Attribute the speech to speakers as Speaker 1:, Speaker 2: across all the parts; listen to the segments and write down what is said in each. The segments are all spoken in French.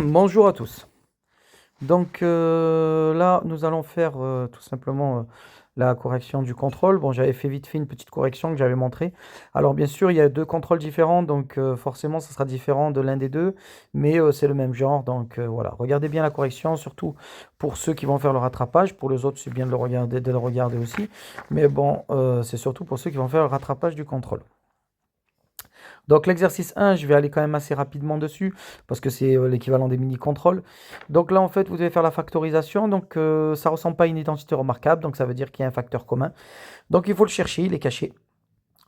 Speaker 1: Bonjour à tous. Là, nous allons faire tout simplement la correction du contrôle. Bon, j'avais fait vite fait une petite correction que j'avais montrée. Alors, bien sûr, il y a deux contrôles différents, donc forcément, ça sera différent de l'un des deux, mais c'est le même genre. Voilà, regardez bien la correction, surtout pour ceux qui vont faire le rattrapage. Pour les autres, c'est bien de le regarder aussi. Mais bon, c'est surtout pour ceux qui vont faire le rattrapage du contrôle. Donc l'exercice 1, je vais aller quand même assez rapidement dessus parce que c'est l'équivalent des mini-contrôles. Donc là, en fait, vous devez faire la factorisation. Ça ne ressemble pas à une identité remarquable. Donc ça veut dire qu'il y a un facteur commun. Donc il faut le chercher, il est caché.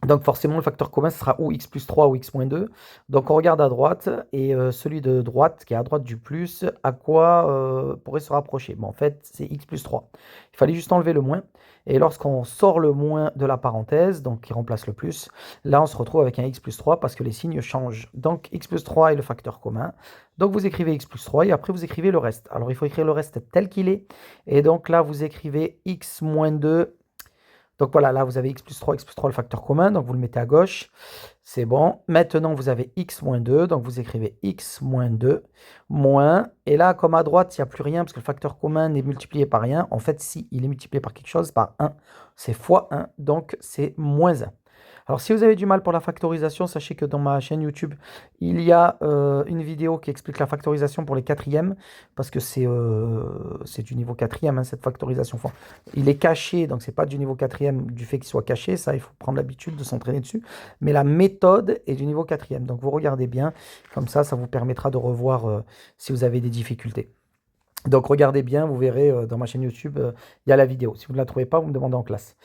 Speaker 1: Donc forcément, le facteur commun, ce sera ou x plus 3 ou x moins 2. Donc on regarde à droite et celui de droite, qui est à droite du plus, à quoi pourrait se rapprocher? Bon, en fait, c'est x plus 3. Il fallait juste enlever le moins. Et lorsqu'on sort le moins de la parenthèse, donc qui remplace le plus, là on se retrouve avec un x plus 3 parce que les signes changent. Donc x plus 3 est le facteur commun. Donc vous écrivez x plus 3 et après vous écrivez le reste. Alors il faut écrire le reste tel qu'il est. Et donc là vous écrivez x moins 2. Donc voilà, là vous avez x plus 3 le facteur commun, donc vous le mettez à gauche, c'est bon. Maintenant vous avez x moins 2, donc vous écrivez x moins 2, moins, et là comme à droite il n'y a plus rien parce que le facteur commun n'est multiplié par rien, en fait si il est multiplié par quelque chose, par 1, c'est fois 1, donc c'est moins 1. Alors, si vous avez du mal pour la factorisation, sachez que dans ma chaîne YouTube, il y a une vidéo qui explique la factorisation pour les quatrièmes, parce que c'est du niveau quatrième, hein, cette factorisation. Enfin, il est caché, donc c'est pas du niveau quatrième du fait qu'il soit caché, ça, il faut prendre l'habitude de s'entraîner dessus. Mais la méthode est du niveau quatrième. Donc, vous regardez bien, comme ça vous permettra de revoir si vous avez des difficultés. Donc, regardez bien, vous verrez dans ma chaîne YouTube, il y a la vidéo. Si vous ne la trouvez pas, vous me demandez en classe.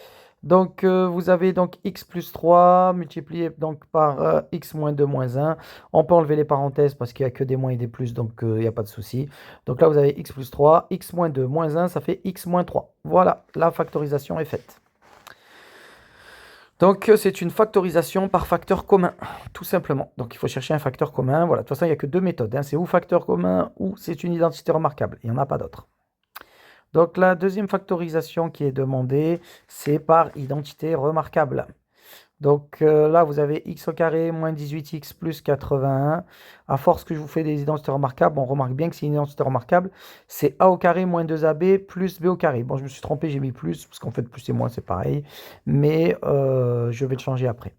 Speaker 1: Vous avez donc x plus 3 multiplié donc par x moins 2 moins 1. On peut enlever les parenthèses parce qu'il n'y a que des moins et des plus, donc il n'y a pas de souci. Donc là, vous avez x plus 3, x moins 2 moins 1, ça fait x moins 3. Voilà, la factorisation est faite. C'est une factorisation par facteur commun, tout simplement. Donc il faut chercher un facteur commun. Voilà, de toute façon, il n'y a que deux méthodes, hein. C'est ou facteur commun ou c'est une identité remarquable. Il n'y en a pas d'autre. Donc la deuxième factorisation qui est demandée, c'est par identité remarquable. Là, vous avez x au carré moins 18x plus 81. À force que je vous fais des identités remarquables, on remarque bien que c'est une identité remarquable. C'est a au carré moins 2ab plus b au carré. Bon, je me suis trompé, j'ai mis plus, parce qu'en fait, plus et moins, c'est pareil. Mais je vais le changer après.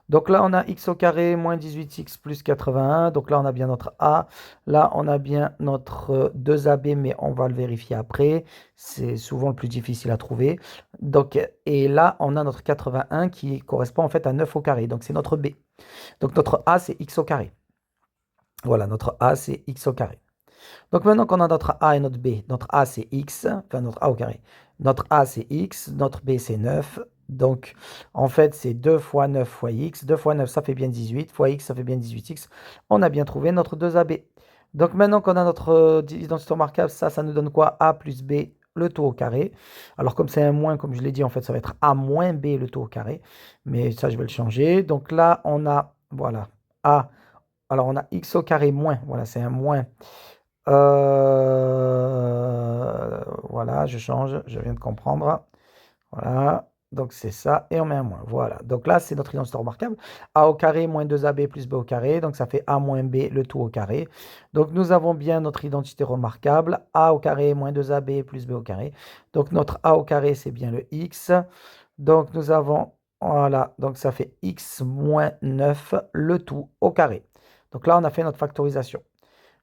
Speaker 1: Donc là, on a x au carré moins 18x plus 81. Donc là, on a bien notre a. Là, on a bien notre 2ab, mais on va le vérifier après. C'est souvent le plus difficile à trouver. Et là, on a notre 81 qui correspond en fait à 9 au carré. Donc, c'est notre b. Donc, notre a, c'est x au carré. Voilà, notre a, c'est x au carré. Donc, maintenant qu'on a notre a et notre b, notre a, c'est x, enfin, notre a au carré. Notre a, c'est x, notre b, c'est 9. Donc, en fait, c'est 2 fois 9 fois x. 2 fois 9, ça fait bien 18. Fois x, ça fait bien 18x. On a bien trouvé notre 2ab. Donc, maintenant qu'on a notre identité remarquable, ça nous donne quoi? A plus b, le tout au carré. Alors, comme c'est un moins, comme je l'ai dit, en fait, ça va être a moins b, le tout au carré. Mais ça, je vais le changer. Donc là, on a, voilà, a. Alors, on a x au carré moins. Voilà, c'est un moins. Voilà, je change, je viens de comprendre. Voilà, donc c'est ça, et on met un moins. Voilà, donc là, c'est notre identité remarquable. A au carré moins 2ab plus b au carré, donc ça fait a moins b, le tout au carré. Donc nous avons bien notre identité remarquable, a au carré moins 2ab plus b au carré. Donc notre a au carré, c'est bien le x. Donc nous avons, voilà, donc ça fait x moins 9, le tout au carré. Donc là, on a fait notre factorisation.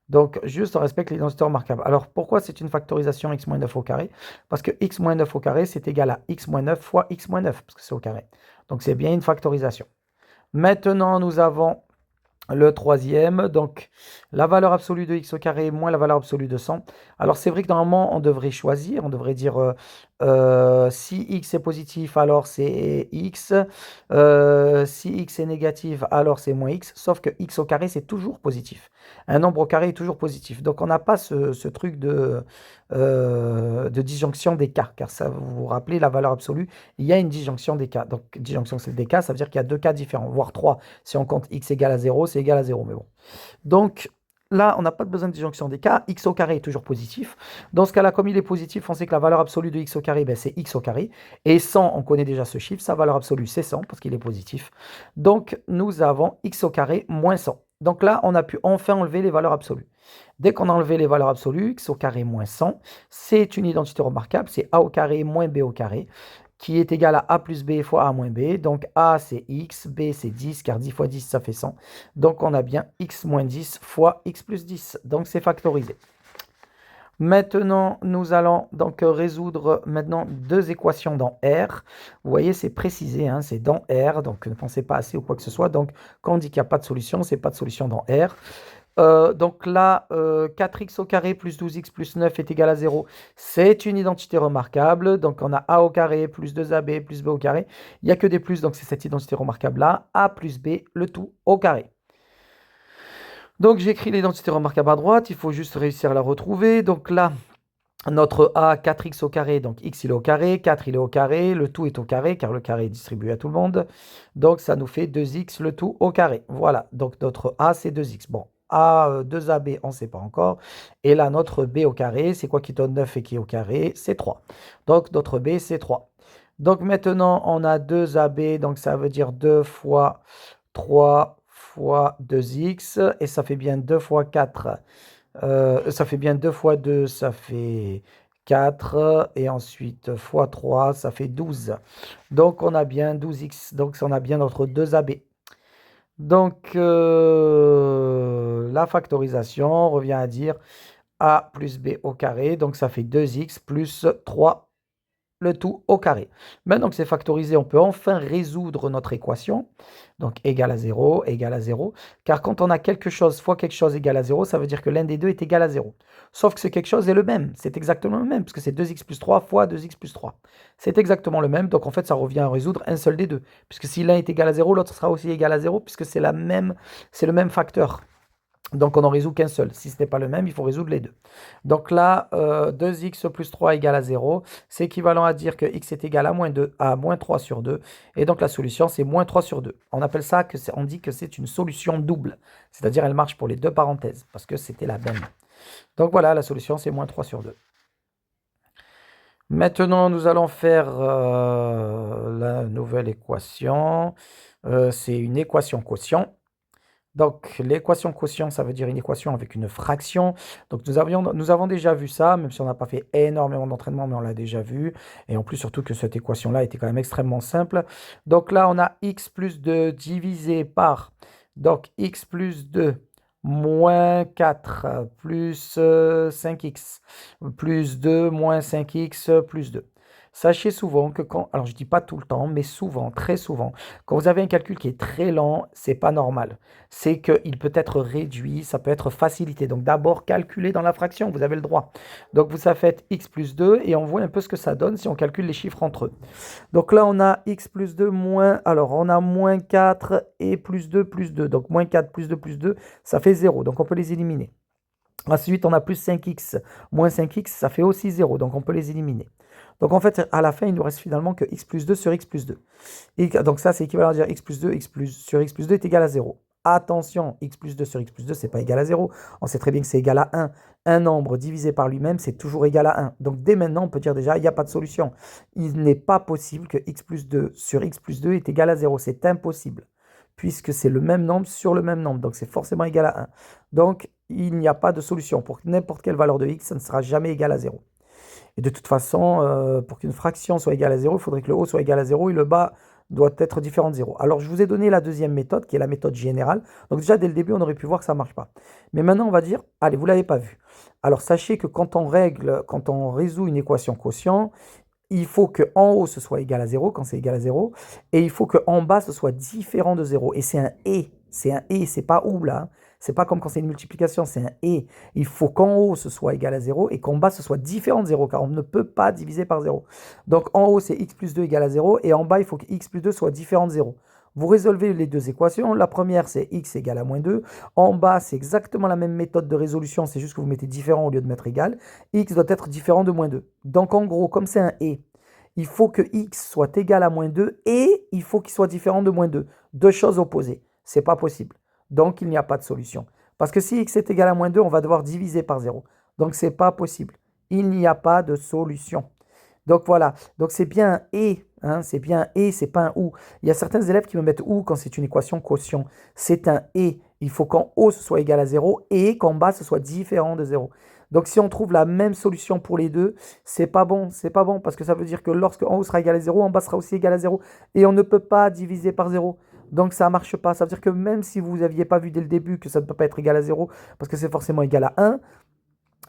Speaker 1: Donc, juste on respecte l'identité remarquable. Alors, pourquoi c'est une factorisation x-9 au carré? Parce que x-9 au carré, c'est égal à x-9 fois x-9, parce que c'est au carré. Donc, c'est bien une factorisation. Maintenant, nous avons le troisième, donc la valeur absolue de x au carré moins la valeur absolue de 100. Alors, c'est vrai que normalement, on devrait choisir, on devrait dire si x est positif, alors c'est x. Si x est négatif, alors c'est moins x. Sauf que x au carré, c'est toujours positif. Un nombre au carré est toujours positif. Donc, on n'a pas ce truc de disjonction des cas. Car ça, vous vous rappelez, la valeur absolue, il y a une disjonction des cas. Donc, disjonction des cas, ça veut dire qu'il y a deux cas différents, voire trois. Si on compte x égale à 0, c'est égal à 0. Mais bon. Donc, là, on n'a pas besoin de disjonction des cas. X au carré est toujours positif. Dans ce cas-là, comme il est positif, on sait que la valeur absolue de x au carré, ben, c'est x au carré. Et 100, on connaît déjà ce chiffre. Sa valeur absolue, c'est 100 parce qu'il est positif. Donc, nous avons x au carré moins 100. Donc là, on a pu enfin enlever les valeurs absolues. Dès qu'on a enlevé les valeurs absolues, x au carré moins 100, c'est une identité remarquable, c'est a au carré moins b au carré, qui est égal à plus b fois a moins b. Donc a c'est x, b c'est 10, car 10 fois 10 ça fait 100. Donc on a bien x moins 10 fois x plus 10. Donc c'est factorisé. Maintenant, nous allons donc résoudre maintenant deux équations dans R. Vous voyez, c'est précisé, hein, c'est dans R, donc ne pensez pas assez ou quoi que ce soit. Donc, quand on dit qu'il n'y a pas de solution, c'est pas de solution dans R. Donc là, 4x au carré plus 12x plus 9 est égal à 0. C'est une identité remarquable. Donc on a a au carré plus 2ab plus b au carré. Il n'y a que des plus, donc c'est cette identité remarquable-là. A plus b, le tout au carré. Donc j'écris l'identité remarquable à droite. Il faut juste réussir à la retrouver. Donc là, notre a, 4x au carré, donc x il est au carré, 4 il est au carré, le tout est au carré, car le carré est distribué à tout le monde. Donc ça nous fait 2x, le tout au carré. Voilà, donc notre a c'est 2x. Bon, a, 2ab, on ne sait pas encore. Et là, notre b au carré, c'est quoi qui donne 9 et qui est au carré? C'est 3. Donc notre b c'est 3. Donc maintenant, on a 2ab, donc ça veut dire 2 fois 3 fois 2x, et ça fait bien 2 fois 4. Ça fait bien 2 fois 2, ça fait 4, et ensuite fois 3, ça fait 12. Donc on a bien 12x, donc on a bien notre 2ab. Donc la factorisation revient à dire a plus b au carré, donc ça fait 2x plus 3, le tout au carré. Maintenant que c'est factorisé, on peut enfin résoudre notre équation. Donc égal à 0, égal à 0. Car quand on a quelque chose fois quelque chose égal à 0, ça veut dire que l'un des deux est égal à 0. Sauf que ce quelque chose est le même. C'est exactement le même, puisque c'est 2x plus 3 fois 2x plus 3. C'est exactement le même. Donc en fait, ça revient à résoudre un seul des deux. Puisque si l'un est égal à 0, l'autre sera aussi égal à 0, puisque c'est le même facteur. Donc on n'en résout qu'un seul. Si ce n'est pas le même, il faut résoudre les deux. Donc là, 2x plus 3 égale à 0. C'est équivalent à dire que x est égal à moins 2, à moins 3 sur 2. Et donc la solution, c'est moins 3 sur 2. On appelle ça, on dit que c'est une solution double. C'est-à-dire elle marche pour les deux parenthèses, parce que c'était la même. Donc voilà, la solution, c'est moins 3 sur 2. Maintenant, nous allons faire la nouvelle équation. C'est une équation quotient. Donc, l'équation quotient, ça veut dire une équation avec une fraction. Donc, nous avons déjà vu ça, même si on n'a pas fait énormément d'entraînement, mais on l'a déjà vu. Et en plus, surtout que cette équation-là était quand même extrêmement simple. Donc là, on a x plus 2 divisé par, donc x plus 2 moins 4 plus 5x plus 2 moins 5x plus 2. Sachez souvent que quand, alors je dis pas tout le temps, mais souvent, très souvent, quand vous avez un calcul qui est très lent, c'est pas normal. C'est qu'il peut être réduit, ça peut être facilité. Donc d'abord, calculez dans la fraction, vous avez le droit. Donc vous ça fait x plus 2 et on voit un peu ce que ça donne si on calcule les chiffres entre eux. Donc là, on a x plus 2 moins, alors on a moins 4 et plus 2 plus 2. Donc moins 4 plus 2, ça fait 0. Donc on peut les éliminer. Ensuite, on a plus 5x moins 5x, ça fait aussi 0. Donc on peut les éliminer. Donc en fait, à la fin, il nous reste finalement que x plus 2 sur x plus 2. Et donc ça, c'est équivalent à dire x plus 2, sur x plus 2 est égal à 0. Attention, x plus 2 sur x plus 2, c'est pas égal à 0. On sait très bien que c'est égal à 1. Un nombre divisé par lui-même, c'est toujours égal à 1. Donc dès maintenant, on peut dire déjà, il n'y a pas de solution. Il n'est pas possible que x plus 2 sur x plus 2 est égal à 0. C'est impossible, puisque c'est le même nombre sur le même nombre. Donc c'est forcément égal à 1. Donc il n'y a pas de solution. Pour n'importe quelle valeur de x, ça ne sera jamais égal à 0. Et de toute façon, pour qu'une fraction soit égale à 0, il faudrait que le haut soit égal à 0 et le bas doit être différent de 0. Alors, je vous ai donné la deuxième méthode, qui est la méthode générale. Donc déjà, dès le début, on aurait pu voir que ça ne marche pas. Mais maintenant, on va dire, allez, vous ne l'avez pas vu. Alors, sachez que quand on résout une équation quotient, il faut qu'en haut, ce soit égal à 0, quand c'est égal à 0, et il faut qu'en bas, ce soit différent de 0. Et c'est un « et ». C'est un « et », c'est pas « ou » là. C'est pas comme quand c'est une multiplication, c'est un « et ». Il faut qu'en haut, ce soit égal à 0 et qu'en bas, ce soit différent de 0, car on ne peut pas diviser par 0. Donc en haut, c'est x plus 2 égale à 0, et en bas, il faut que x plus 2 soit différent de 0. Vous résolvez les deux équations. La première, c'est x égale à moins 2. En bas, c'est exactement la même méthode de résolution, c'est juste que vous mettez différent au lieu de mettre égal. X doit être différent de moins 2. Donc en gros, comme c'est un « et », il faut que x soit égal à moins 2 et il faut qu'il soit différent de moins 2. Deux choses opposées. C'est pas possible. Donc, il n'y a pas de solution. Parce que si x est égal à moins 2, on va devoir diviser par 0. Donc, c'est pas possible. Il n'y a pas de solution. Donc, voilà. Donc, c'est bien un « et ». Hein, c'est bien un « et », c'est pas un « ou ». Il y a certains élèves qui me mettent « ou » quand c'est une équation quotient. C'est un « et ». il faut qu'en haut, ce soit égal à 0 et qu'en bas, ce soit différent de 0. Donc, si on trouve la même solution pour les deux, c'est pas bon. C'est pas bon parce que ça veut dire que lorsque en haut sera égal à 0, en bas sera aussi égal à 0. Et on ne peut pas diviser par 0. Donc, ça ne marche pas. Ça veut dire que même si vous n'aviez pas vu dès le début que ça ne peut pas être égal à 0 parce que c'est forcément égal à 1,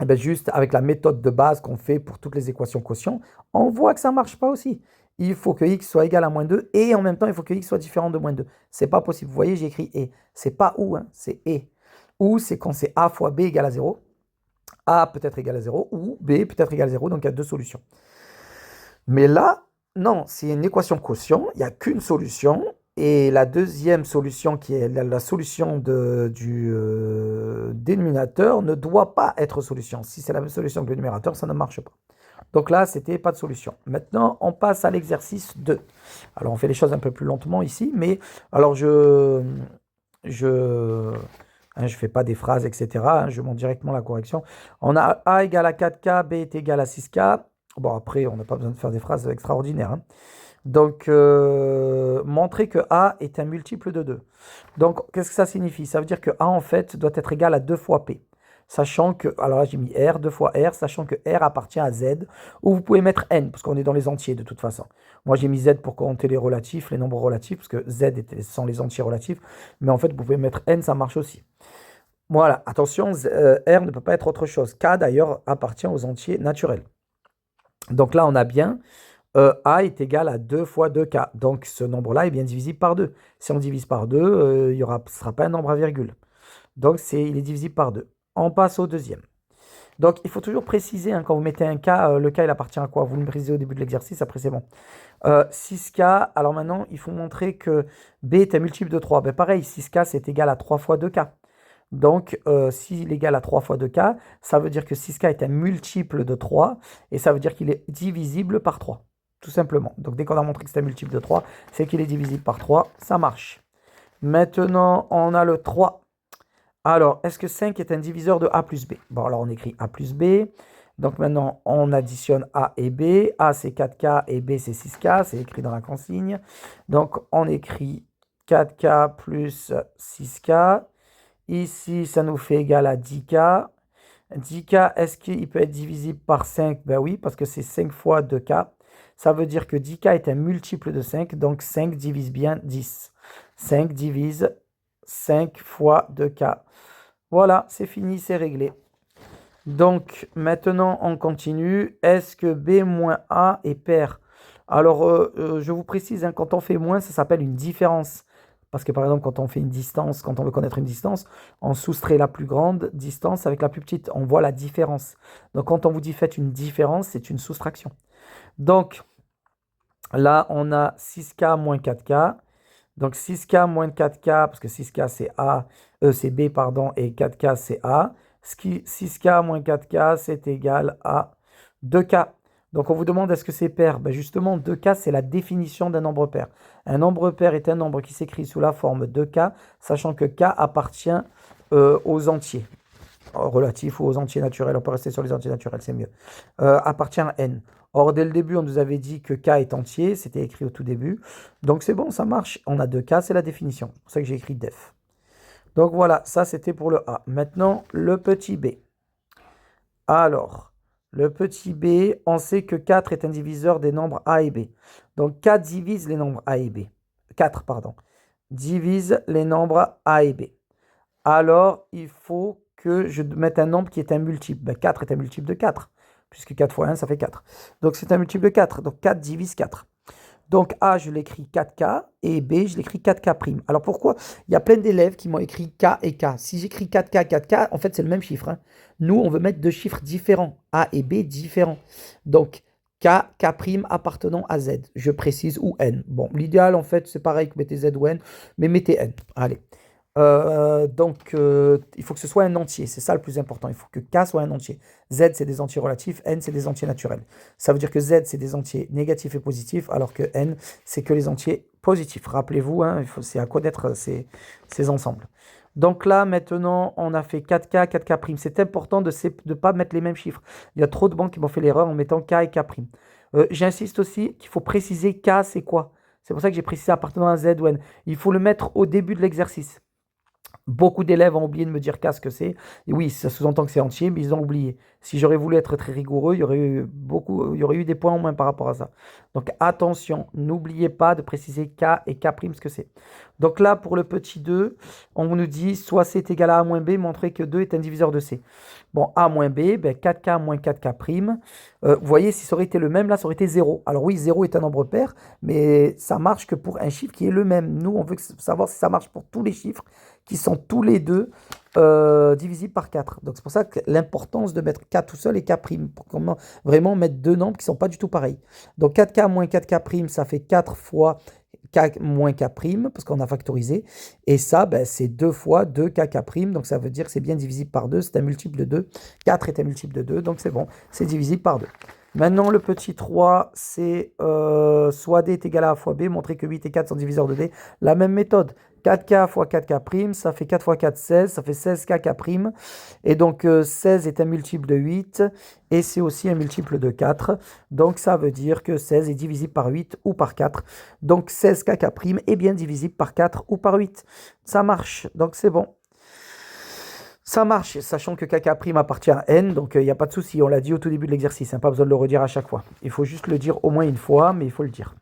Speaker 1: eh ben juste avec la méthode de base qu'on fait pour toutes les équations quotient, on voit que ça ne marche pas aussi. Il faut que x soit égal à moins 2 et en même temps, il faut que x soit différent de moins 2. C'est pas possible. Vous voyez, j'ai écrit et. C'est pas ou, hein, c'est et. Ou, c'est quand c'est a fois b égale à 0. A peut être égal à 0 ou b peut être égal à 0. Donc, il y a deux solutions. Mais là, non, c'est une équation quotient. Il n'y a qu'une solution. Et la deuxième solution, qui est la solution du dénominateur, ne doit pas être solution. Si c'est la même solution que le numérateur, ça ne marche pas. Donc là, c'était pas de solution. Maintenant, on passe à l'exercice 2. Alors, on fait les choses un peu plus lentement ici, mais alors je fais pas des phrases, etc. Je montre directement la correction. On a A égale à 4K, B est égal à 6K. Bon, après, on n'a pas besoin de faire des phrases extraordinaires, hein. Donc, montrer que A est un multiple de 2. Donc, qu'est-ce que ça signifie? Ça veut dire que A, en fait, doit être égal à 2 fois P. Sachant que, alors là, j'ai mis R, 2 fois R, sachant que R appartient à Z, ou vous pouvez mettre N, parce qu'on est dans les entiers de toute façon. Moi, j'ai mis Z pour compter les relatifs, les nombres relatifs, parce que Z sont les entiers relatifs, mais en fait, vous pouvez mettre N, ça marche aussi. Voilà, attention, R ne peut pas être autre chose. K, d'ailleurs, appartient aux entiers naturels. Donc là, on a bien A est égal à 2 fois 2K. Donc ce nombre-là est bien divisible par 2. Si on divise par 2, ce ne sera pas un nombre à virgule. Donc il est divisible par 2. On passe au deuxième. Donc il faut toujours préciser, hein, quand vous mettez un K, le K il appartient à quoi? Vous le précisez au début de l'exercice, après c'est bon. 6K, alors maintenant il faut montrer que B est un multiple de 3. Ben, pareil, 6K c'est égal à 3 fois 2K. Donc, s'il est égal à 3 fois 2K, ça veut dire que 6K est un multiple de 3, et ça veut dire qu'il est divisible par 3, tout simplement. Donc, dès qu'on a montré que c'est un multiple de 3, c'est qu'il est divisible par 3, ça marche. Maintenant, on a le 3. Alors, est-ce que 5 est un diviseur de A plus B? Bon, alors on écrit A plus B. Donc maintenant, on additionne A et B. A, c'est 4K et B, c'est 6K. C'est écrit dans la consigne. Donc, on écrit 4K plus 6K. Ici, ça nous fait égal à 10K. 10K, est-ce qu'il peut être divisible par 5? Ben oui, parce que c'est 5 fois 2K. Ça veut dire que 10K est un multiple de 5, donc 5 divise bien 10. 5 divise 5 fois 2K. Voilà, c'est fini, c'est réglé. Donc, maintenant, on continue. Est-ce que B moins A est pair? Alors, je vous précise, hein, quand on fait moins, ça s'appelle une différence. Parce que par exemple, quand on fait une distance, quand on veut connaître une distance, on soustrait la plus grande distance avec la plus petite. On voit la différence. Donc, quand on vous dit faites une différence, c'est une soustraction. Donc, là, on a 6K moins 4K. Donc, 6K moins 4K, parce que 6K c'est A, c'est B, pardon, et 4K c'est A. 6K moins 4K, c'est égal à 2K. Donc, on vous demande est-ce que c'est pair? Ben justement, 2K, c'est la définition d'un nombre pair. Un nombre pair est un nombre qui s'écrit sous la forme 2K, sachant que K appartient aux entiers relatifs ou aux entiers naturels. On peut rester sur les entiers naturels, c'est mieux. Appartient à N. Or, dès le début, on nous avait dit que K est entier, c'était écrit au tout début. Donc, c'est bon, ça marche. On a 2K, c'est la définition. C'est pour ça que j'ai écrit def. Donc, voilà, ça, c'était pour le A. Maintenant, le petit B. Alors, le petit b, on sait que 4 est un diviseur des nombres a et b. Donc 4 divise les nombres a et b. 4, pardon. Divise les nombres a et b. Alors, il faut que je mette un nombre qui est un multiple. Ben, 4 est un multiple de 4, puisque 4 fois 1, ça fait 4. Donc c'est un multiple de 4. Donc 4 divise 4. Donc A, je l'écris 4K et B, je l'écris 4K'. Alors pourquoi? Il y a plein d'élèves qui m'ont écrit K et K. Si j'écris 4K, 4K, en fait, c'est le même chiffre, hein. Nous, on veut mettre deux chiffres différents, A et B différents. Donc K, K' appartenant à Z. Je précise, ou N. Bon, l'idéal, en fait, c'est pareil que mettez Z ou N, mais mettez N. Allez. Donc, il faut que ce soit un entier, c'est ça le plus important. Il faut que K soit un entier. Z, c'est des entiers relatifs, N, c'est des entiers naturels. Ça veut dire que Z, c'est des entiers négatifs et positifs, alors que N, c'est que les entiers positifs. Rappelez-vous, hein, c'est à connaître ces ensembles. Donc là, maintenant, on a fait 4K, 4K'. C'est important de ne pas mettre les mêmes chiffres. Il y a trop de banques qui m'ont fait l'erreur en mettant K et K'. J'insiste aussi qu'il faut préciser K, c'est quoi. C'est pour ça que j'ai précisé appartenant à Z ou N. Il faut le mettre au début de l'exercice. Beaucoup d'élèves ont oublié de me dire K ce que c'est. Et oui, ça sous-entend que c'est entier, mais ils ont oublié. Si j'aurais voulu être très rigoureux, il y aurait eu des points en moins par rapport à ça. Donc attention, n'oubliez pas de préciser K et K' ce que c'est. Donc là, pour le petit 2, on nous dit soit C est égal à A moins B, montrer que 2 est un diviseur de C. Bon, A moins B, ben 4K moins 4K'. Vous voyez, si ça aurait été le même, là, ça aurait été 0. Alors oui, 0 est un nombre pair, mais ça marche que pour un chiffre qui est le même. Nous, on veut savoir si ça marche pour tous les chiffres qui sont tous les deux divisibles par 4. Donc c'est pour ça que l'importance de mettre K tout seul et K', pour vraiment mettre deux nombres qui ne sont pas du tout pareils. Donc 4K moins 4K', ça fait 4 fois K moins K', parce qu'on a factorisé. Et ça, ben, c'est 2 fois 2K', donc ça veut dire que c'est bien divisible par 2, c'est un multiple de 2. 4 est un multiple de 2, donc c'est bon, c'est divisible par 2. Maintenant, le petit 3, c'est soit D est égal à A fois B, montrer que 8 et 4 sont diviseurs de D. La même méthode, 4K fois 4K', ça fait 4 fois 4, 16, ça fait 16K'. Et donc 16 est un multiple de 8 et c'est aussi un multiple de 4. Donc ça veut dire que 16 est divisible par 8 ou par 4. Donc 16K' est bien divisible par 4 ou par 8. Ça marche, donc c'est bon. Ça marche, sachant que K' appartient à N, donc il n'y a pas de souci, on l'a dit au tout début de l'exercice, pas besoin de le redire à chaque fois. Il faut juste le dire au moins une fois, mais il faut le dire.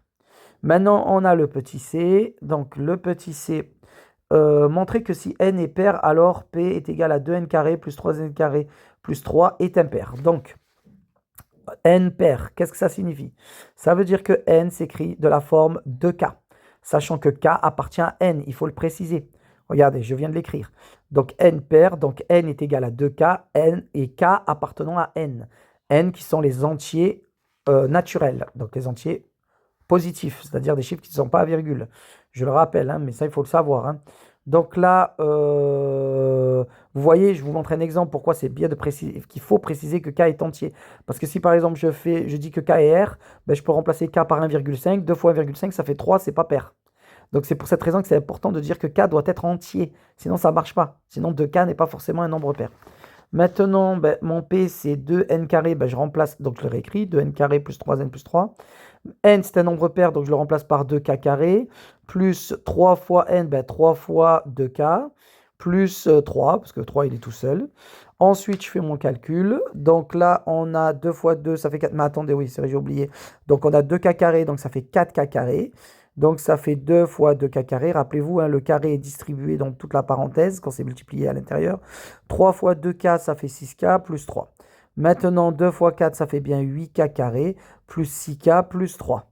Speaker 1: Maintenant, on a le petit c. Donc le petit c, montrer que si n est pair, alors p est égal à 2n carré plus 3n carré plus 3 est impair. Donc, n pair, qu'est-ce que ça signifie? Ça veut dire que n s'écrit de la forme de k, sachant que k appartient à n, il faut le préciser. Regardez, je viens de l'écrire. Donc n pair, donc n est égal à 2k, n et k appartenant à n. N qui sont les entiers naturels, donc les entiers positifs, c'est-à-dire des chiffres qui ne sont pas à virgule. Je le rappelle, hein, mais ça, il faut le savoir. Hein. Donc là, vous voyez, je vous montre un exemple pourquoi c'est bien de préciser, qu'il faut préciser que K est entier. Parce que si par exemple je dis que K est R, ben, je peux remplacer K par 1,5, 2 fois 1,5, ça fait 3, c'est pas pair. Donc c'est pour cette raison que c'est important de dire que K doit être entier, sinon ça ne marche pas. Sinon 2K n'est pas forcément un nombre pair. Maintenant, ben, mon P c'est 2n carré, ben, je remplace, donc je le réécris, 2n carré plus 3n plus 3. N c'est un nombre pair, donc je le remplace par 2k carré, plus 3 fois n, ben, 3 fois 2k, plus 3, parce que 3 il est tout seul. Ensuite, je fais mon calcul. Donc là, on a 2 fois 2, ça fait 4. Mais attendez, oui, c'est vrai, j'ai oublié. Donc on a 2k carré, donc ça fait 4k carré. Donc ça fait 2 fois 2k carré. Rappelez-vous, hein, le carré est distribué dans toute la parenthèse quand c'est multiplié à l'intérieur. 3 fois 2k, ça fait 6k plus 3. Maintenant, 2 fois 4, ça fait bien 8k carré, plus 6k plus 3.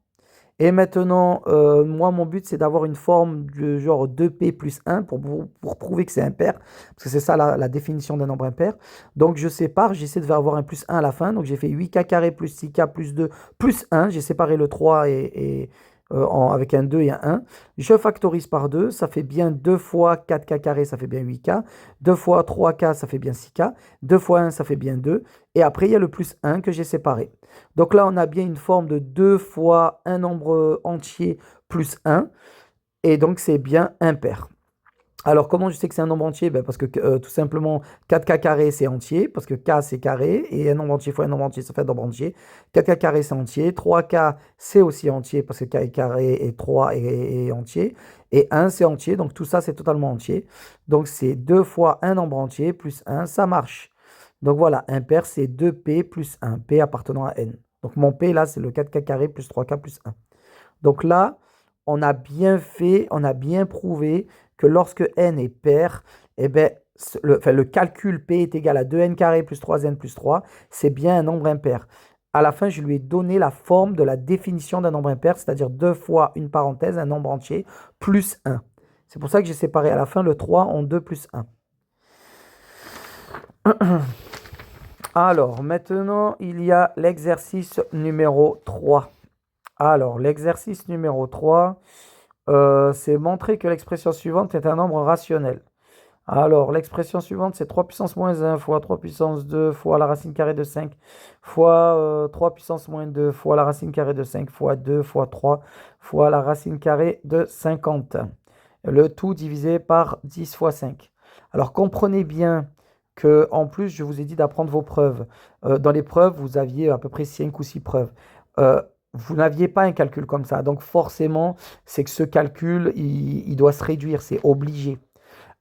Speaker 1: Et maintenant, moi, mon but, c'est d'avoir une forme de genre 2p plus 1 pour prouver que c'est impair, parce que c'est ça la définition d'un nombre impair. Donc, je sépare, j'essaie de faire avoir un plus 1 à la fin. Donc, j'ai fait 8k carré plus 6k plus 2 plus 1. J'ai séparé le 3 avec un 2 et un 1. Je factorise par 2, ça fait bien 2 fois 4k carré, ça fait bien 8k. 2 fois 3k, ça fait bien 6k. 2 fois 1, ça fait bien 2. Et après, il y a le plus 1 que j'ai séparé. Donc là, on a bien une forme de 2 fois un nombre entier plus 1. Et donc, c'est bien impair. Alors, comment je sais que c'est un nombre entier? Ben, parce que tout simplement, 4k carré, c'est entier, parce que k, c'est carré, et un nombre entier fois un nombre entier, ça fait un nombre entier. 4k carré, c'est entier. 3k, c'est aussi entier, parce que k est carré, et 3 est entier. Et 1, c'est entier, donc tout ça, c'est totalement entier. Donc, c'est 2 fois un nombre entier plus 1, ça marche. Donc voilà, impair, c'est 2p plus 1, p appartenant à n. Donc mon p, là, c'est le 4k carré plus 3k plus 1. Donc là, on a bien fait, on a bien prouvé que lorsque n est pair, eh ben, le calcul p est égal à 2n carré plus 3n plus 3, c'est bien un nombre impair. À la fin, je lui ai donné la forme de la définition d'un nombre impair, c'est-à-dire 2 fois une parenthèse, un nombre entier, plus 1. C'est pour ça que j'ai séparé à la fin le 3 en 2 plus 1. Alors, maintenant, il y a l'exercice numéro 3. Alors, l'exercice numéro 3, c'est montrer que l'expression suivante est un nombre rationnel. Alors, l'expression suivante, c'est 3 puissance moins 1 fois 3 puissance 2 fois la racine carrée de 5 fois 3 puissance moins 2 fois la racine carrée de 5 fois 2 fois 3 fois la racine carrée de 50. Le tout divisé par 10 fois 5. Alors, comprenez bien que en plus, je vous ai dit d'apprendre vos preuves. Dans les preuves, vous aviez à peu près 5 ou 6 preuves. Vous n'aviez pas un calcul comme ça. Donc forcément, c'est que ce calcul, il doit se réduire, c'est obligé.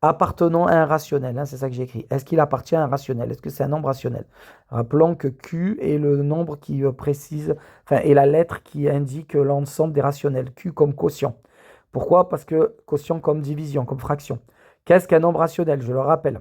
Speaker 1: appartenant à un rationnel, hein, c'est ça que j'ai écrit. Est-ce qu'il appartient à un rationnel? Est-ce que c'est un nombre rationnel? Rappelons que Q est le nombre qui précise, enfin, est la lettre qui indique l'ensemble des rationnels. Q comme quotient. Pourquoi? Parce que quotient comme division, comme fraction. Qu'est-ce qu'un nombre rationnel? Je le rappelle.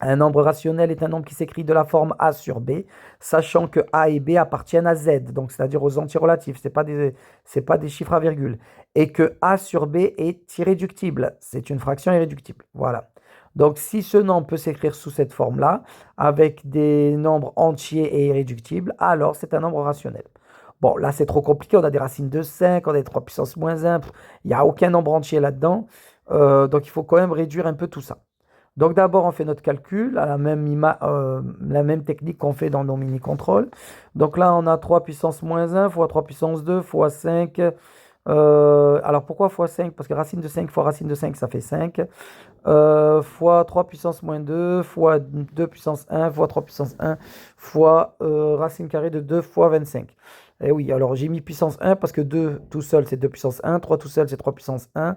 Speaker 1: Un nombre rationnel est un nombre qui s'écrit de la forme A sur B, sachant que A et B appartiennent à Z, donc c'est-à-dire aux entiers relatifs, c'est pas des chiffres à virgule, et que A sur B est irréductible, c'est une fraction irréductible. Voilà. Donc si ce nombre peut s'écrire sous cette forme-là, avec des nombres entiers et irréductibles, alors c'est un nombre rationnel. Bon, là c'est trop compliqué, on a des racines de 5, on a des 3 puissance moins 1, il n'y a aucun nombre entier là-dedans, donc il faut quand même réduire un peu tout ça. Donc d'abord, on fait notre calcul à la même technique qu'on fait dans nos mini-contrôles. Donc là, on a 3 puissance moins 1 fois 3 puissance 2 fois 5. Alors pourquoi fois 5? Parce que racine de 5 fois racine de 5, ça fait 5. Fois 3 puissance moins 2 fois 2 puissance 1 fois 3 puissance 1 fois racine carrée de 2 fois 25. Et oui, alors j'ai mis puissance 1 parce que 2 tout seul, c'est 2 puissance 1. 3 tout seul, c'est 3 puissance 1.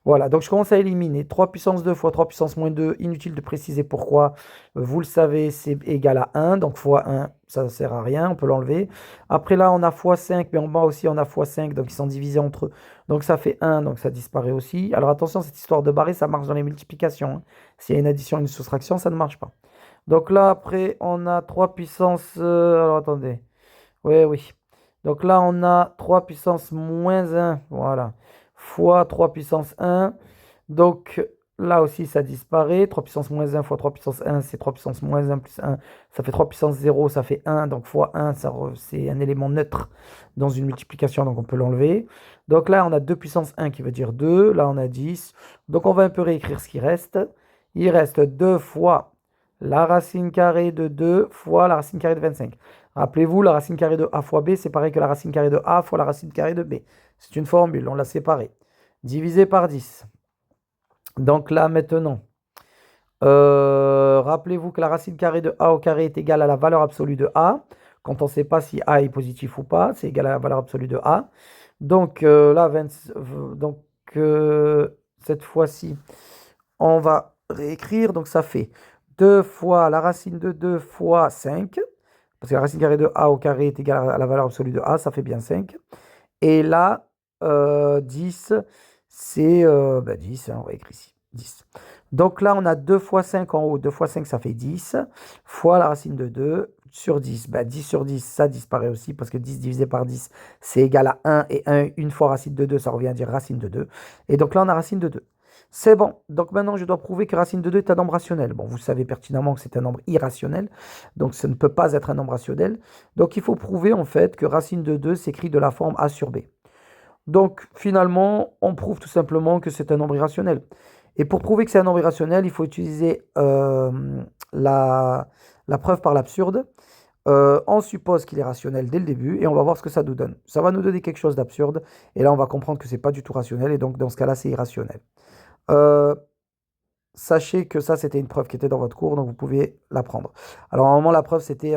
Speaker 1: Voilà, donc je commence à éliminer 3 puissance 2 fois 3 puissance moins 2. Inutile de préciser pourquoi. Vous le savez, c'est égal à 1. Donc fois 1, ça ne sert à rien, on peut l'enlever. Après là, on a fois 5, mais en bas aussi, on a fois 5. Donc ils sont divisés entre eux. Donc ça fait 1, donc ça disparaît aussi. Alors attention, cette histoire de barrer, ça marche dans les multiplications, hein. S'il y a une addition et une soustraction, ça ne marche pas. Donc là, après, on a 3 puissance... alors attendez. Oui, oui. Donc là, on a 3 puissance moins 1, voilà, fois 3 puissance 1. Donc là aussi, ça disparaît. 3 puissance moins 1 fois 3 puissance 1, c'est 3 puissance moins 1 plus 1. Ça fait 3 puissance 0, ça fait 1. Donc fois 1, c'est un élément neutre dans une multiplication, donc on peut l'enlever. Donc là, on a 2 puissance 1 qui veut dire 2. Là, on a 10. Donc on va un peu réécrire ce qui reste. Il reste 2 fois la racine carrée de 2 fois la racine carrée de 25. Rappelez-vous, la racine carrée de a fois b, c'est pareil que la racine carrée de a fois la racine carrée de b. C'est une formule, on l'a séparée. Divisé par 10. Donc là, maintenant, rappelez-vous que la racine carrée de a au carré est égale à la valeur absolue de a. Quand on ne sait pas si a est positif ou pas, c'est égal à la valeur absolue de a. Donc là, donc, cette fois-ci, on va réécrire. Donc ça fait 2 fois la racine de 2 fois 5. Parce que la racine carrée de a au carré est égale à la valeur absolue de a, ça fait bien 5. Et là, 10, c'est 10, hein, on va écrire ici, 10. Donc là, on a 2 fois 5 en haut, 2 fois 5, ça fait 10, fois la racine de 2 sur 10. 10 sur 10, ça disparaît aussi, parce que 10 divisé par 10, c'est égal à 1, et 1, une fois racine de 2, ça revient à dire racine de 2. Et donc là, on a racine de 2. C'est bon. Donc maintenant, je dois prouver que racine de 2 est un nombre rationnel. Bon, vous savez pertinemment que c'est un nombre irrationnel, donc ça ne peut pas être un nombre rationnel. Donc il faut prouver en fait que racine de 2 s'écrit de la forme a sur b. Donc finalement, on prouve tout simplement que c'est un nombre irrationnel. Et pour prouver que c'est un nombre irrationnel, il faut utiliser la preuve par l'absurde. On suppose qu'il est rationnel dès le début et on va voir ce que ça nous donne. Ça va nous donner quelque chose d'absurde et là on va comprendre que c'est pas du tout rationnel et donc dans ce cas-là c'est irrationnel. Euh, Sachez que ça c'était une preuve qui était dans votre cours donc vous pouvez la prendre. Alors normalement la preuve c'était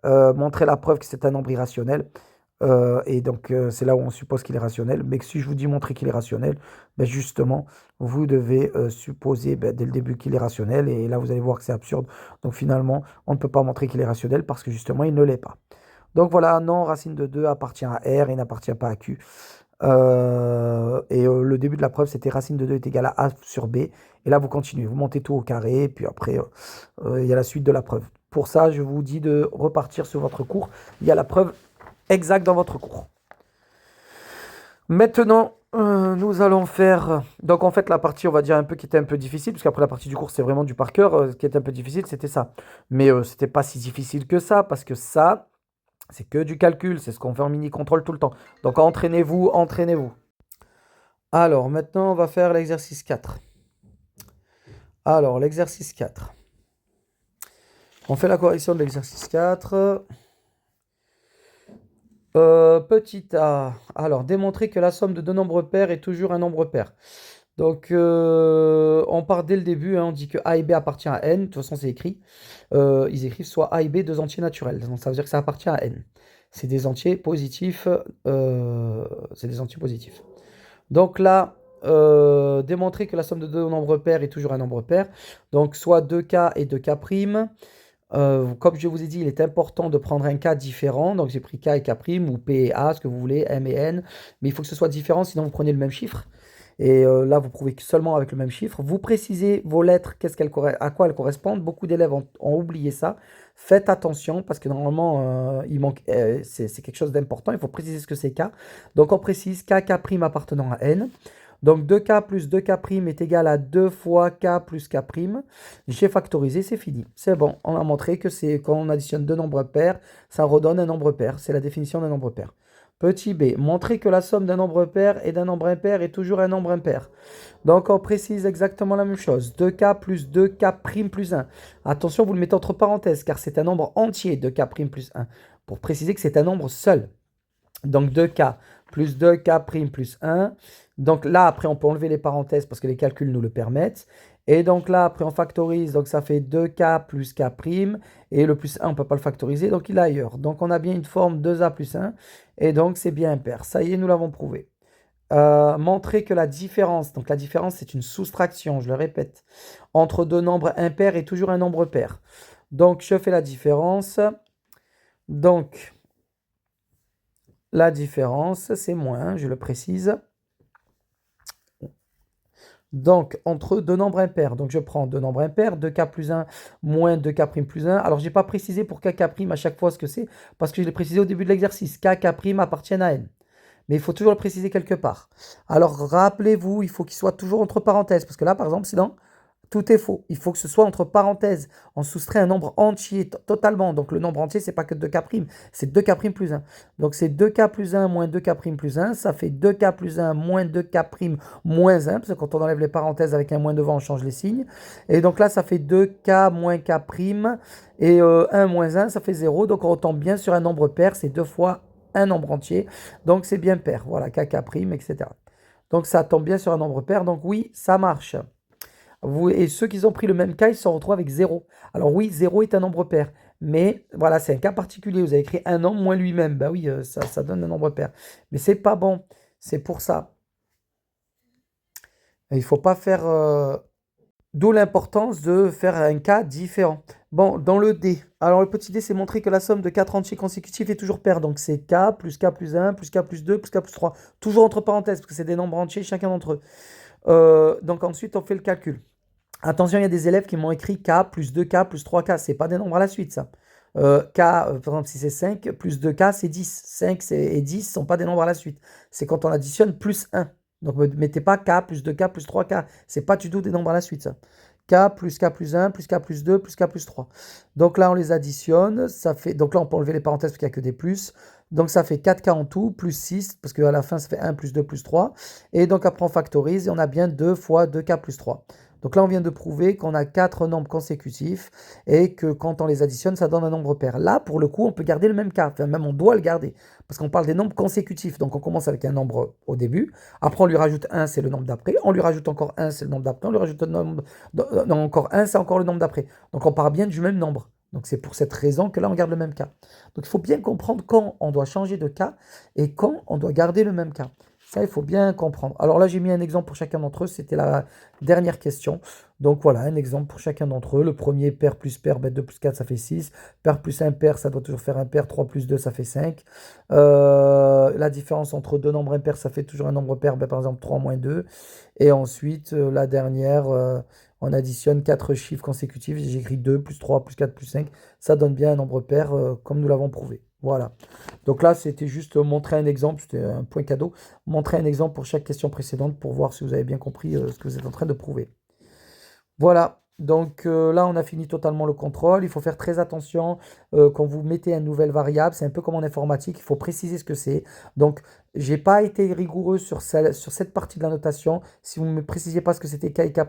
Speaker 1: montrer la preuve que c'est un nombre irrationnel. Et donc, c'est là où on suppose qu'il est rationnel. Mais que si je vous dis montrer qu'il est rationnel, ben justement, vous devez supposer dès le début qu'il est rationnel. Et là, vous allez voir que c'est absurde. Donc, finalement, on ne peut pas montrer qu'il est rationnel parce que justement, il ne l'est pas. Donc, voilà, non, racine de 2 appartient à R et n'appartient pas à Q. Le début de la preuve, c'était racine de 2 est égal à A sur B. Et là, vous continuez, vous montez tout au carré. Et puis après, il y a la suite de la preuve. Pour ça, je vous dis de repartir sur votre cours. Il y a la preuve exact dans votre cours. Maintenant, nous allons faire... Donc en fait, la partie, on va dire, un peu qui était un peu difficile, parce qu'après la partie du cours, c'est vraiment du par cœur. Ce qui était un peu difficile, c'était ça. Mais c'était pas si difficile que ça, parce que ça, c'est que du calcul. C'est ce qu'on fait en mini-contrôle tout le temps. Donc entraînez-vous, entraînez-vous. Alors, maintenant, on va faire l'exercice 4. Alors, l'exercice 4. On fait la correction de l'exercice 4. Petit a. Alors, démontrer que la somme de deux nombres pairs est toujours un nombre pair. Donc, on part dès le début, hein, on dit que A et B appartient à N. De toute façon, c'est écrit. Ils écrivent soit A et B, deux entiers naturels. Donc, ça veut dire que ça appartient à N. C'est des entiers positifs. C'est des entiers positifs. Donc là, démontrer que la somme de deux nombres pairs est toujours un nombre pair. Donc soit 2K et 2K'. Comme je vous ai dit, il est important de prendre un K différent. Donc j'ai pris K et K' ou P et A, ce que vous voulez, M et N. Mais il faut que ce soit différent, sinon vous prenez le même chiffre. Et là, vous prouvez que seulement avec le même chiffre. Vous précisez vos lettres, à quoi elles correspondent. Beaucoup d'élèves ont oublié ça. Faites attention parce que normalement, il manque, c'est quelque chose d'important. Il faut préciser ce que c'est K. Donc on précise K, K' appartenant à N. Donc 2K plus 2K' est égal à 2 fois K plus K'. J'ai factorisé, c'est fini. C'est bon, on a montré que c'est quand on additionne deux nombres pairs, ça redonne un nombre pair. C'est la définition d'un nombre pair. Petit b, montrer que la somme d'un nombre pair et d'un nombre impair est toujours un nombre impair. Donc on précise exactement la même chose. 2K plus 2K' plus 1. Attention, vous le mettez entre parenthèses car c'est un nombre entier, 2K' plus 1. Pour préciser que c'est un nombre seul. Donc 2K plus 2K' plus 1. Donc là, après, on peut enlever les parenthèses parce que les calculs nous le permettent. Et donc là, après, on factorise. Donc ça fait 2K plus K'. Et le plus 1, on ne peut pas le factoriser. Donc il est ailleurs. Donc on a bien une forme 2A plus 1. Et donc c'est bien impair. Ça y est, nous l'avons prouvé. Montrer que la différence, donc la différence c'est une soustraction, je le répète, entre deux nombres impairs est toujours un nombre pair. Donc je fais la différence. Donc la différence c'est moins, je le précise. Donc, entre deux nombres impairs. Donc, je prends deux nombres impairs, 2K plus 1 moins 2K' plus 1. Alors, je n'ai pas précisé pour KK' à chaque fois ce que c'est, parce que je l'ai précisé au début de l'exercice. KK' appartiennent à N. Mais il faut toujours le préciser quelque part. Alors, rappelez-vous, il faut qu'il soit toujours entre parenthèses, parce que là, par exemple, sinon, tout est faux. Il faut que ce soit entre parenthèses. On soustrait un nombre entier totalement. Donc le nombre entier, c'est pas que 2K', c'est 2K' plus 1. Donc c'est 2K plus 1 moins 2K' plus 1. Ça fait 2K plus 1 moins 2K' moins 1. Parce que quand on enlève les parenthèses avec un moins devant, on change les signes. Et donc là, ça fait 2K moins K'. Et 1 moins 1, ça fait 0. Donc on retombe bien sur un nombre pair. C'est deux fois un nombre entier. Donc c'est bien pair. Voilà, KK', etc. Donc ça tombe bien sur un nombre pair. Donc oui, ça marche. Et ceux qui ont pris le même cas, ils se retrouvent avec 0. Alors oui, 0 est un nombre pair. Mais voilà, c'est un cas particulier. Vous avez écrit un nombre moins lui-même. Bah oui, ça donne un nombre pair. Mais c'est pas bon. C'est pour ça. Il ne faut pas faire... D'où l'importance de faire un cas différent. Bon, dans le D. Alors le petit D, c'est montrer que la somme de 4 entiers consécutifs est toujours paire. Donc c'est K plus 1 plus K plus 2 plus K plus 3. Toujours entre parenthèses, parce que c'est des nombres entiers chacun d'entre eux. Donc ensuite, on fait le calcul. Attention, il y a des élèves qui m'ont écrit K plus 2K plus 3K. C'est pas des nombres à la suite, ça. K, par exemple, si c'est 5, plus 2K, c'est 10. 5 et 10 ne sont pas des nombres à la suite. C'est quand on additionne plus 1. Donc ne mettez pas K plus 2K plus 3K. C'est pas du tout des nombres à la suite, ça. K plus 1 plus K plus 2 plus K plus 3. Donc là, on les additionne. Ça fait... Donc là, on peut enlever les parenthèses parce qu'il n'y a que des plus. Donc ça fait 4K en tout, plus 6, parce qu'à la fin, ça fait 1 plus 2 plus 3. Et donc après, on factorise et on a bien 2 fois 2K plus 3. Donc là, on vient de prouver qu'on a 4 nombres consécutifs et que quand on les additionne, ça donne un nombre pair. Là, pour le coup, on peut garder le même cas. Enfin, même on doit le garder parce qu'on parle des nombres consécutifs. Donc on commence avec un nombre au début. Après, on lui rajoute 1, c'est le nombre d'après. On lui rajoute encore 1, c'est le nombre d'après. On lui rajoute un nombre... non, encore 1, c'est encore le nombre d'après. Donc on part bien du même nombre. Donc c'est pour cette raison que là, on garde le même cas. Donc il faut bien comprendre quand on doit changer de cas et quand on doit garder le même cas. Ça, il faut bien comprendre. Alors là, j'ai mis un exemple pour chacun d'entre eux. C'était la dernière question. Donc voilà, un exemple pour chacun d'entre eux. Le premier, pair plus pair, 2 plus 4, ça fait 6. Pair plus impair, ça doit toujours faire un pair. 3 plus 2, ça fait 5. La différence entre deux nombres impairs, ça fait toujours un nombre pair. Par exemple, 3 moins 2. Et ensuite, la dernière, on additionne 4 chiffres consécutifs. J'écris 2 plus 3 plus 4 plus 5. Ça donne bien un nombre pair, comme nous l'avons prouvé. Voilà. Donc là, c'était juste montrer un exemple, c'était un point cadeau. Montrer un exemple pour chaque question précédente pour voir si vous avez bien compris ce que vous êtes en train de prouver. Voilà. Donc là, on a fini totalement le contrôle. Il faut faire très attention quand vous mettez une nouvelle variable. C'est un peu comme en informatique. Il faut préciser ce que c'est. Donc, j'ai pas été rigoureux sur cette partie de la notation. Si vous ne me précisiez pas ce que c'était K et K',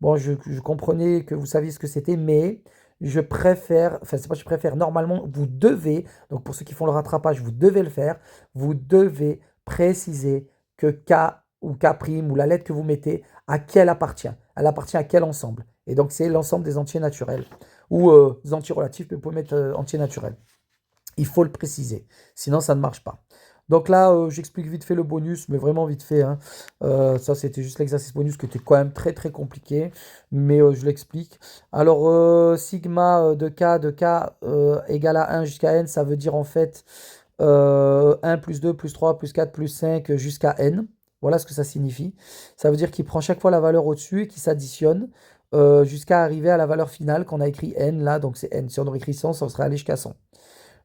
Speaker 1: bon, je comprenais que vous saviez ce que c'était, mais je préfère, enfin, c'est pas je préfère, normalement, vous devez, donc pour ceux qui font le rattrapage, vous devez le faire, vous devez préciser que K ou K' ou la lettre que vous mettez, à qui elle appartient. Elle appartient à quel ensemble. Et donc, c'est l'ensemble des entiers naturels. Ou des entiers relatifs, mais vous pouvez mettre entiers naturels. Il faut le préciser. Sinon, ça ne marche pas. Donc là, j'explique vite fait le bonus, mais vraiment vite fait, hein. Ça, c'était juste l'exercice bonus qui était quand même très très compliqué, mais je l'explique. Alors, sigma de k égale à 1 jusqu'à n, ça veut dire en fait 1 plus 2 plus 3 plus 4 plus 5 jusqu'à n. Voilà ce que ça signifie. Ça veut dire qu'il prend chaque fois la valeur au-dessus et qu'il s'additionne jusqu'à arriver à la valeur finale qu'on a écrit n là, donc c'est n. Si on aurait écrit 100, ça serait allé jusqu'à 100.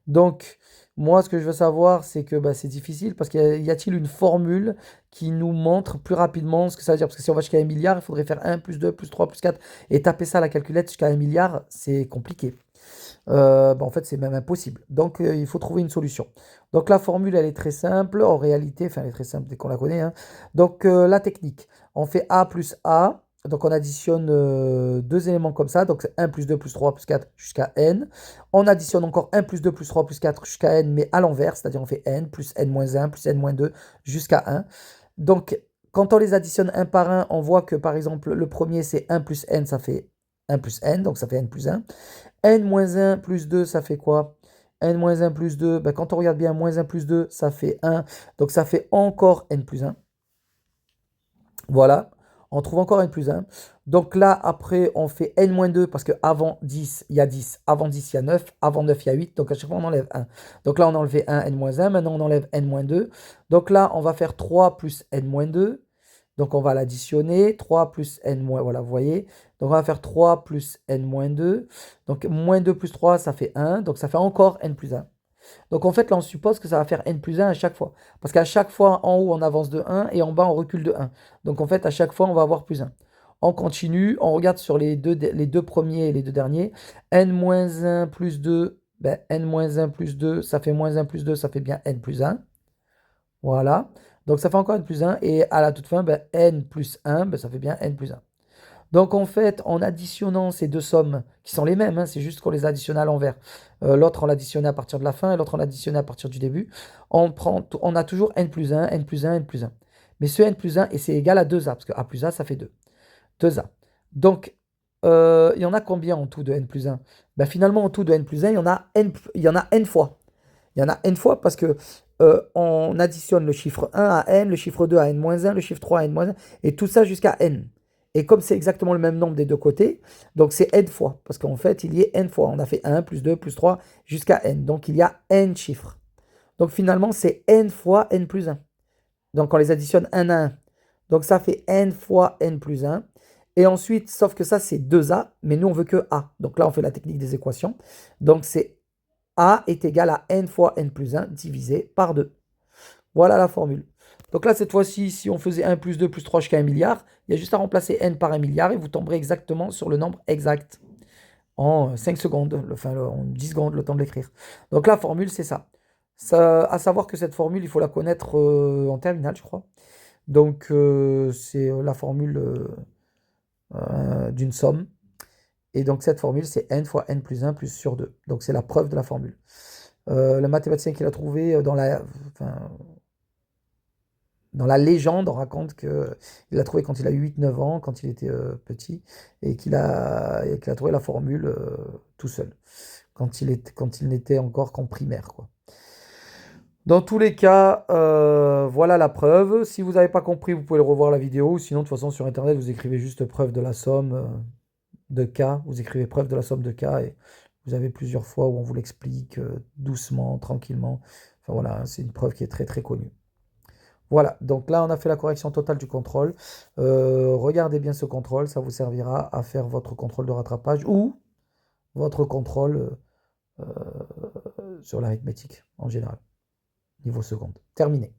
Speaker 1: Donc, moi, ce que je veux savoir, c'est que bah, c'est difficile parce y a-t-il une formule qui nous montre plus rapidement ce que ça veut dire? Parce que si on va jusqu'à un milliard, il faudrait faire 1 plus 2 plus 3 plus 4 et taper ça à la calculette jusqu'à un milliard, c'est compliqué. Bah, en fait, c'est même impossible. Donc, il faut trouver une solution. Donc, la formule, elle est très simple. En réalité, enfin, elle est très simple dès qu'on la connaît, hein. Donc, la technique, on fait A plus A. Donc, on additionne deux éléments comme ça. Donc, c'est 1 plus 2 plus 3 plus 4 jusqu'à n. On additionne encore 1 plus 2 plus 3 plus 4 jusqu'à n, mais à l'envers. C'est-à-dire, on fait n plus n moins 1 plus n moins 2 jusqu'à 1. Donc, quand on les additionne un par un, on voit que, par exemple, le premier, c'est 1 plus n, ça fait 1 plus n. Donc, ça fait n plus 1. N moins 1 plus 2, ça fait quoi? N moins 1 plus 2, ben, quand on regarde bien, moins 1 plus 2, ça fait 1. Donc ça fait encore n plus 1. Voilà, on trouve encore n plus 1. Donc là, après, on fait n moins 2 parce qu'avant 10, il y a 10. Avant 10, il y a 9. Avant 9, il y a 8. Donc à chaque fois, on enlève 1. Donc là, on a enlevé 1, n moins 1. Maintenant, on enlève n moins 2. Donc là, on va faire 3 plus n moins 2. Donc on va l'additionner, 3 plus n moins, voilà, vous voyez. Donc on va faire 3 plus n moins 2. Donc moins 2 plus 3, ça fait 1. Donc ça fait encore n plus 1. Donc en fait, là, on suppose que ça va faire n plus 1 à chaque fois. Parce qu'à chaque fois, en haut, on avance de 1 et en bas, on recule de 1. Donc en fait, à chaque fois, on va avoir plus 1. On continue, on regarde sur les deux premiers et les deux derniers. N moins 1 plus 2, ben, n moins 1 plus 2, ça fait moins 1 plus 2, ça fait bien n plus 1. Voilà. Donc ça fait encore n plus 1. Et à la toute fin, ben, n plus 1, ben, ça fait bien n plus 1. Donc en fait, en additionnant ces deux sommes, qui sont les mêmes, hein, c'est juste qu'on les additionne à l'envers. L'autre, on l'additionnait à partir de la fin et l'autre, on l'additionnait à partir du début. On a toujours n plus 1, n plus 1, n plus 1. Mais ce n plus 1, et c'est égal à 2a, parce que a plus a, ça fait 2. 2a. Donc, il y en a combien en tout de n plus 1? Ben, finalement, en tout de n plus 1, il y en a n fois. Il y en a n fois parce que on additionne le chiffre 1 à n, le chiffre 2 à n-1, le chiffre 3 à n-1, et tout ça jusqu'à n. Et comme c'est exactement le même nombre des deux côtés, donc c'est n fois. Parce qu'en fait, il y a n fois. On a fait 1, plus 2, plus 3, jusqu'à n. Donc il y a n chiffres. Donc finalement, c'est n fois n plus 1. Donc on les additionne 1 à 1. Donc ça fait n fois n plus 1. Et ensuite, sauf que ça, c'est 2a, mais nous, on veut que a. Donc là, on fait la technique des équations. Donc c'est a est égal à n fois n plus 1 divisé par 2. Voilà la formule. Donc là, cette fois-ci, si on faisait 1 plus 2 plus 3 jusqu'à 1 milliard, il y a juste à remplacer n par 1 milliard et vous tomberez exactement sur le nombre exact en 5 secondes, enfin en 10 secondes, le temps de l'écrire. Donc la formule, c'est ça. À savoir que cette formule, il faut la connaître en terminale, je crois. Donc c'est la formule d'une somme. Et donc cette formule, c'est n fois n plus 1 plus sur 2. Donc c'est la preuve de la formule. Le mathématicien qui l'a trouvé dans la légende, on raconte qu'il l'a trouvé quand il a eu 8-9 ans, quand il était petit, et qu'il a trouvé la formule tout seul, quand il n'était encore qu'en primaire, quoi. Dans tous les cas, voilà la preuve. Si vous n'avez pas compris, vous pouvez le revoir la vidéo. Sinon, de toute façon, sur Internet, vous écrivez juste preuve de la somme de k. Vous écrivez preuve de la somme de k et vous avez plusieurs fois où on vous l'explique doucement, tranquillement. Enfin voilà, c'est une preuve qui est très très connue. Voilà, donc là on a fait la correction totale du contrôle. Regardez bien ce contrôle, ça vous servira à faire votre contrôle de rattrapage ou votre contrôle sur l'arithmétique en général, niveau seconde. Terminé.